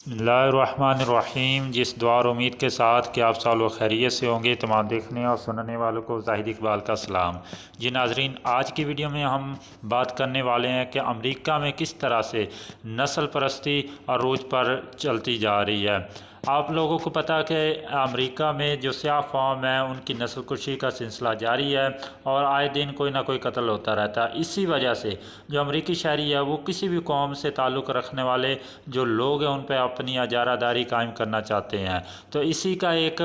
बिस्मिल्लाहिर्रहमानिर्रहीम। जिस दुआ और उम्मीद के साथ कि आप साल खैरियत से होंगे, तमाम देखने और सुनने वालों को जाहिद इकबाल का सलाम। जी नाजरीन, आज की वीडियो में हम बात करने वाले हैं कि अमेरिका में किस तरह से नस्ल परस्ती अरूज पर चलती जा रही है। आप लोगों को पता है कि अमेरिका में जो स्याह फॉर्म है उनकी नस्ल कुशी का सिलसिला जारी है और आए दिन कोई ना कोई कत्ल होता रहता है। इसी वजह से जो अमेरिकी शहरी है वो किसी भी कौम से ताल्लुक़ रखने वाले जो लोग हैं उन पर अपनी अजारादारी कायम करना चाहते हैं। तो इसी का एक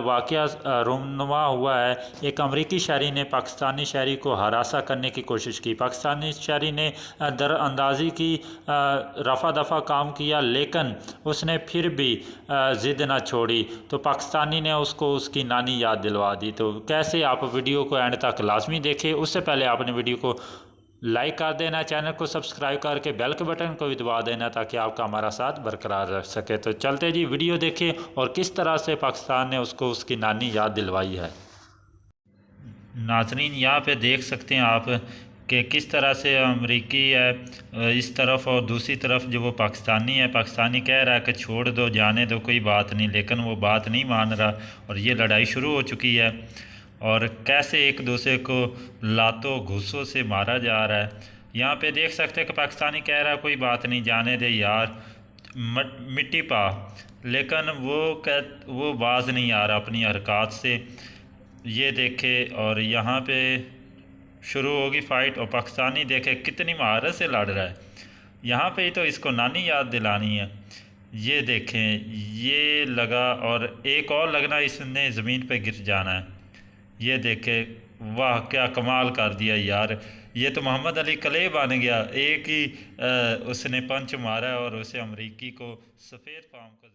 वाक़या रूनुमा हुआ है। एक अमेरिकी शहरी ने पाकिस्तानी शहरी को हरासा करने की कोशिश की। पाकिस्तानी शहरी ने दरअंदाजी की, रफ़ा दफ़ा काम किया, लेकिन उसने फिर भी ज़िद ना छोड़ी तो पाकिस्तानी ने उसको उसकी नानी याद दिलवा दी। तो कैसे, आप वीडियो को एंड तक लाजमी देखें। उससे पहले आपने वीडियो को लाइक कर देना, चैनल को सब्सक्राइब करके बेल के बटन को भी दबा देना ताकि आपका हमारा साथ बरकरार रह सके। तो चलते जी, वीडियो देखें और किस तरह से पाकिस्तान ने उसको उसकी नानी याद दिलवाई है। नाजरीन, यहाँ पे देख सकते हैं आप कि किस तरह से अमरीकी है इस तरफ और दूसरी तरफ जो वो पाकिस्तानी है। पाकिस्तानी कह रहा है कि छोड़ दो, जाने दो, कोई बात नहीं, लेकिन वो बात नहीं मान रहा और ये लड़ाई शुरू हो चुकी है। और कैसे एक दूसरे को लातों घूसों से मारा जा रहा है। यहाँ पे देख सकते हैं कि पाकिस्तानी कह रहा है कोई बात नहीं, जाने दे यार, मिट्टी पा, लेकिन वो बाज नहीं आ रहा अपनी हरकत से। ये देखे और यहाँ पे शुरू होगी फ़ाइट और पाकिस्तानी देखे कितनी महारत से लड़ रहा है। यहाँ पे ही तो इसको नानी याद दिलानी है। ये देखें, ये लगा और एक और लगना, इसने ज़मीन पे गिर जाना है। ये देखे, वाह क्या कमाल कर दिया यार, ये तो मोहम्मद अली कले बन गया। एक ही उसने पंच मारा और उसे अमरीकी को सफ़ेद फार्म को